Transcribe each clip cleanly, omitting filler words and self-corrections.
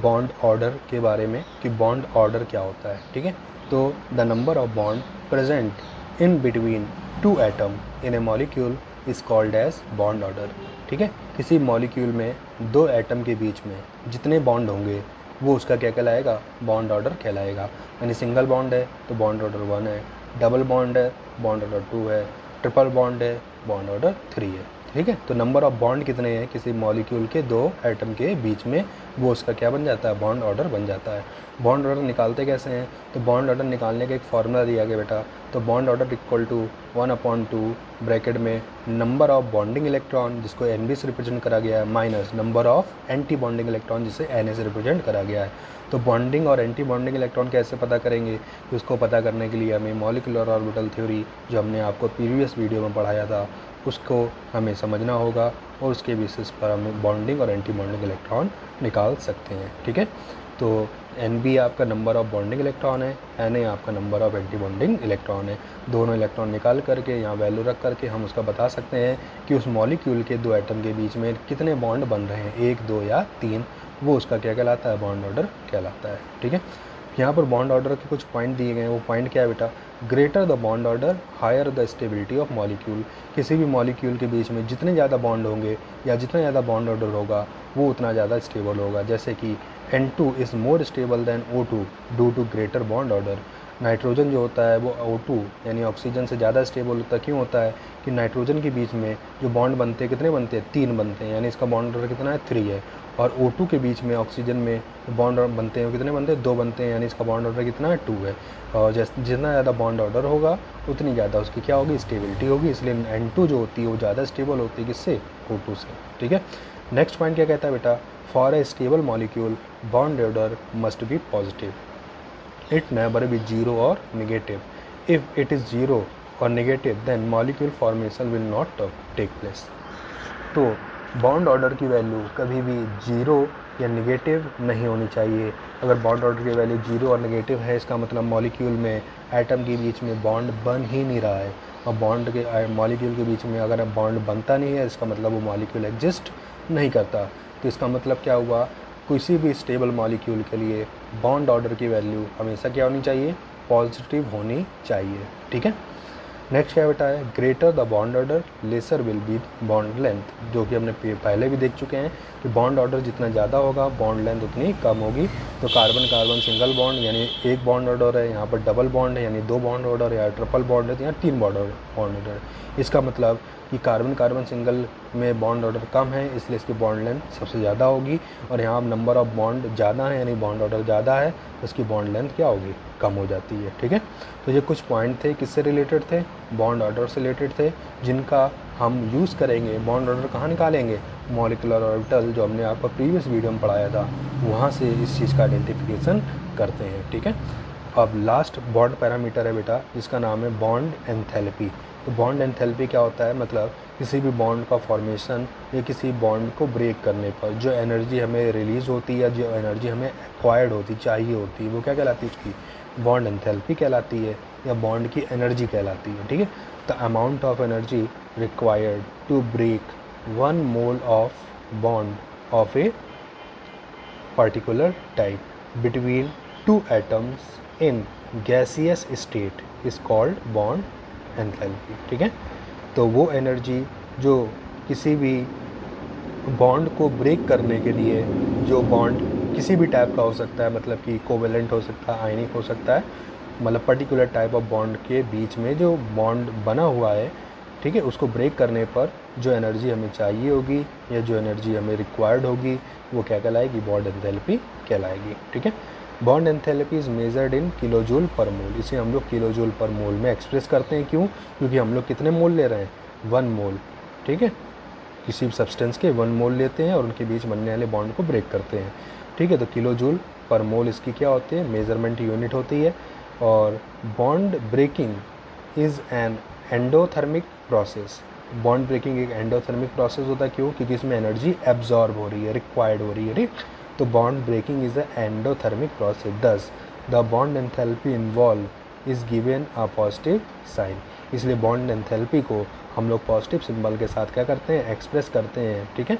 Bond order के बारे में कि बॉन्ड ऑर्डर क्या होता है, ठीक है। तो the number of bond present in between two atom in a molecule is called as bond order, ठीक है। किसी मॉलिक्यूल में दो एटम के बीच में जितने बॉन्ड होंगे वो उसका क्या कहलाएगा, बॉन्ड ऑर्डर कहलाएगा। यानी सिंगल बॉन्ड है तो बॉन्ड ऑर्डर 1 है, डबल बॉन्ड है बॉन्ड ऑर्डर 2 है, ट्रिपल बॉन्ड है बॉन्ड ऑर्डर 3 है, ठीक है। तो नंबर ऑफ बॉन्ड कितने हैं किसी मॉलिक्यूल के दो एटम के बीच में, वो उसका क्या बन जाता है, बॉन्ड ऑर्डर बन जाता है। बॉन्ड ऑर्डर निकालते कैसे हैं, तो बॉन्ड ऑर्डर निकालने का एक फार्मूला दिया गया बेटा। तो bond order equal to 1/2 bracket में नंबर ऑफ बॉन्डिंग इलेक्ट्रॉन जिसको NB से रिप्रेजेंट करा गया है minus number of anti bonding electron जिसे Na से रिप्रेजेंट करा गया है। तो बॉन्डिंग और एंटी बॉन्डिंग इलेक्ट्रॉन कैसे पता करेंगे, तो उसको पता करने के लिए हमें मॉलिक्यूलर ऑर्बिटल थ्योरी जो हमने आपको प्रीवियस वीडियो में पढ़ाया था उसको हमें समझना होगा और उसके बेसिस पर हम बॉन्डिंग और एंटी बॉन्डिंग इलेक्ट्रॉन निकाल सकते हैं, ठीक है। तो NB आपका नंबर ऑफ बॉन्डिंग इलेक्ट्रॉन है, Na आपका number of anti bonding electron है। दोनों इलेक्ट्रॉन निकाल करके यहाँ वैल्यू रख करके हम उसका बता सकते हैं कि उस मॉलिक्यूल के दो एटम के बीच में कितने बॉन्ड बन रहे हैं, 1, 2 या 3, वो उसका क्या कहलाता है, बॉन्ड ऑर्डर कहलाता है, ठीक है। यहाँ पर बॉन्ड ऑर्डर के कुछ पॉइंट दिए गए हैं। वो पॉइंट क्या है बेटा, greater the bond order higher the stability of molecule. किसी भी मॉलिक्यूल के बीच में जितने ज़्यादा बॉन्ड होंगे या जितना ज़्यादा बॉन्ड ऑर्डर होगा वो उतना ज़्यादा स्टेबल होगा। जैसे कि N2 is more stable than O2 due to greater bond order. Nitrogen जो होता है वो O2 यानी ऑक्सीजन से ज़्यादा स्टेबल होता है। क्यों होता है कि नाइट्रोजन के बीच में जो बॉन्ड बनते हैं कितने बनते हैं, 3 बनते हैं, यानी इसका बॉन्ड ऑर्डर कितना है, 3 है। और O2 के बीच में ऑक्सीजन में बॉन्ड बनते हैं कितने बनते हैं, 2 बनते हैं, यानी इसका बॉन्ड ऑर्डर कितना है, 2 है। और जितना ज़्यादा बॉन्ड ऑर्डर होगा उतनी ज़्यादा उसकी क्या होगी, स्टेबिलिटी होगी। इसलिए N2 जो होती है वो ज़्यादा स्टेबल होती है किससे, O2 से, ठीक है। नेक्स्ट पॉइंट क्या कहता है बेटा, for a stable molecule bond order must be positive, it never be zero or negative. If it is zero or negative then molecule formation will not take place. तो bond order की value कभी भी zero या negative नहीं होनी चाहिए। अगर bond order की वैल्यू जीरो और नेगेटिव है इसका मतलब मॉलिक्यूल में एटम के बीच में बॉन्ड बन ही नहीं रहा है। और बॉन्ड के मॉलिक्यूल के बीच में अगर बॉन्ड बनता नहीं है इसका मतलब वो मॉलिक्यूल एग्जिस्ट नहीं करता। तो इसका मतलब क्या हुआ, किसी भी स्टेबल मॉलिक्यूल के लिए बॉन्ड ऑर्डर की वैल्यू हमेशा क्या होनी चाहिए, पॉजिटिव होनी चाहिए, ठीक है। नेक्स्ट क्या बेटा है, greater the bond order lesser will be bond length, जो कि हमने पहले भी देख चुके हैं कि बॉन्ड ऑर्डर जितना ज़्यादा होगा बॉन्ड लेंथ उतनी कम होगी। तो कार्बन कार्बन सिंगल बॉन्ड यानी एक बॉन्ड ऑर्डर है, यहाँ पर डबल बॉन्ड है यानी 2 बॉन्ड ऑर्डर, या ट्रिपल बॉन्ड है तो यहाँ 3 बॉन्ड ऑर्डर। इसका मतलब कि कार्बन कार्बन सिंगल में बॉन्ड ऑर्डर कम है इसलिए इसकी बॉन्ड लेंथ सबसे ज़्यादा होगी। और यहाँ नंबर ऑफ बॉन्ड ज़्यादा है यानी बॉन्ड ऑर्डर ज़्यादा है तो इसकी बॉन्ड लेंथ क्या होगी, कम हो जाती है, ठीक है। तो ये कुछ पॉइंट थे किससे रिलेटेड थे, बॉन्ड ऑर्डर से रिलेटेड थे, जिनका हम यूज़ करेंगे। बॉन्ड ऑर्डर कहाँ निकालेंगे, मॉलिक्यूलर ऑर्बिटल जो हमने आपको प्रीवियस वीडियो में पढ़ाया था वहाँ से इस चीज़ का आइडेंटिफिकेशन करते हैं, ठीक है। अब लास्ट बॉन्ड पैरामीटर है बेटा जिसका नाम है बॉन्ड एंथैल्पी। तो बॉन्ड एंथैल्पी क्या होता है, मतलब किसी भी बॉन्ड का फॉर्मेशन या किसी बॉन्ड को ब्रेक करने पर जो एनर्जी हमें रिलीज़ होती है या जो एनर्जी हमें एक्वायर्ड होती चाहिए होती है वो क्या कहलाती है, उसकी बॉन्ड एंथैल्पी कहलाती है या बॉन्ड की एनर्जी कहलाती है, ठीक है। The amount of energy required to break 1 mole of bond of a particular type between 2 atoms in gaseous state is called bond enthalpy, ठीक है। तो वो एनर्जी जो किसी भी बॉन्ड को ब्रेक करने के लिए, जो बॉन्ड किसी भी टाइप का हो सकता है, मतलब कि कोवेलेंट हो सकता है, आयनिक हो सकता है, मतलब पर्टिकुलर टाइप ऑफ बॉन्ड के बीच में जो बॉन्ड बना हुआ है, ठीक है, उसको ब्रेक करने पर जो एनर्जी हमें चाहिए होगी या जो एनर्जी हमें रिक्वायर्ड होगी वो क्या कहलाएगी, बॉन्ड एंथैल्पी कहलाएगी, ठीक है। Bond enthalpy is measured in kilojoule पर मोल। इसे हम लोग किलोजूल पर मोल में एक्सप्रेस करते हैं। क्यों, क्योंकि हम लोग कितने मोल ले रहे हैं, 1 मोल, ठीक है। किसी भी सब्सटेंस के 1 मोल लेते हैं और उनके बीच बनने वाले बॉन्ड को ब्रेक करते हैं, ठीक है। तो किलोजूल पर मोल इसकी क्या होती है, मेजरमेंट यूनिट होती है। और bond breaking is an endothermic process. Bond breaking एक एंडोथर्मिक प्रोसेस होता है। क्यों, क्योंकि इसमें एनर्जी एब्जॉर्ब हो रही है, रिक्वायर्ड हो रही है, ठीक। तो bond breaking is a endothermic process, thus the bond enthalpy involve is given a positive sign. इसलिए बॉन्ड एंथैल्पी को हम लोग पॉजिटिव सिंबल के साथ क्या करते हैं, एक्सप्रेस करते हैं, ठीक है।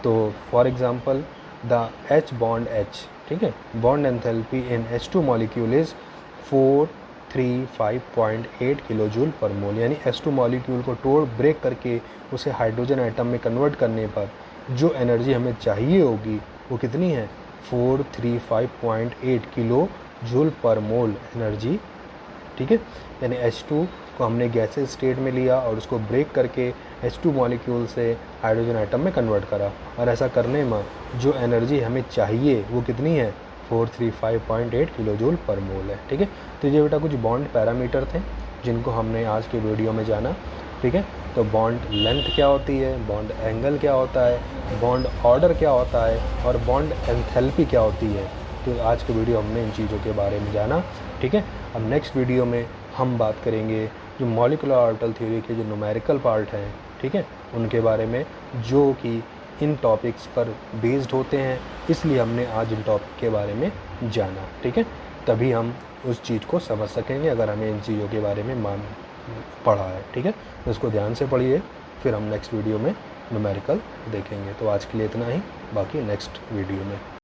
तो for example the H bond H, ठीक है, bond enthalpy in H2 molecule is 435.8 kilo joule per mole. यानी H2 मॉलिक्यूल को तोड़ ब्रेक करके उसे हाइड्रोजन एटम में कन्वर्ट करने पर जो एनर्जी हमें चाहिए होगी वो कितनी है, 435.8 किलो जूल पर मोल एनर्जी, ठीक है। यानी H2 को हमने गैसेस स्टेट में लिया और उसको ब्रेक करके H2 मॉलिक्यूल से हाइड्रोजन एटम में कन्वर्ट करा, और ऐसा करने में जो एनर्जी हमें चाहिए वो कितनी है, 435.8 किलो जूल पर मोल है, ठीक है। तो ये बेटा कुछ बॉन्ड पैरामीटर थे जिनको हमने आज के वीडियो में जाना, ठीक है। तो बॉन्ड लेंथ क्या होती है, बॉन्ड एंगल क्या होता है, बॉन्ड ऑर्डर क्या होता है, और बॉन्ड एंथैल्पी क्या होती है। तो आज के वीडियो हमने इन चीज़ों के बारे में जाना, ठीक है। अब नेक्स्ट वीडियो में हम बात करेंगे जो मॉलिक्यूलर ऑर्बिटल थ्योरी के जो न्यूमेरिकल पार्ट हैं, ठीक है, उनके बारे में, जो कि इन टॉपिक्स पर बेस्ड होते हैं, इसलिए हमने आज इन टॉपिक के बारे में जाना, ठीक है। तभी हम उस चीज़ को समझ सकेंगे अगर हमें इन चीज़ों के बारे में पढ़ा है, ठीक है। तो इसको ध्यान से पढ़िए, फिर हम नेक्स्ट वीडियो में न्यूमेरिकल देखेंगे। तो आज के लिए इतना ही, बाकी नेक्स्ट वीडियो में।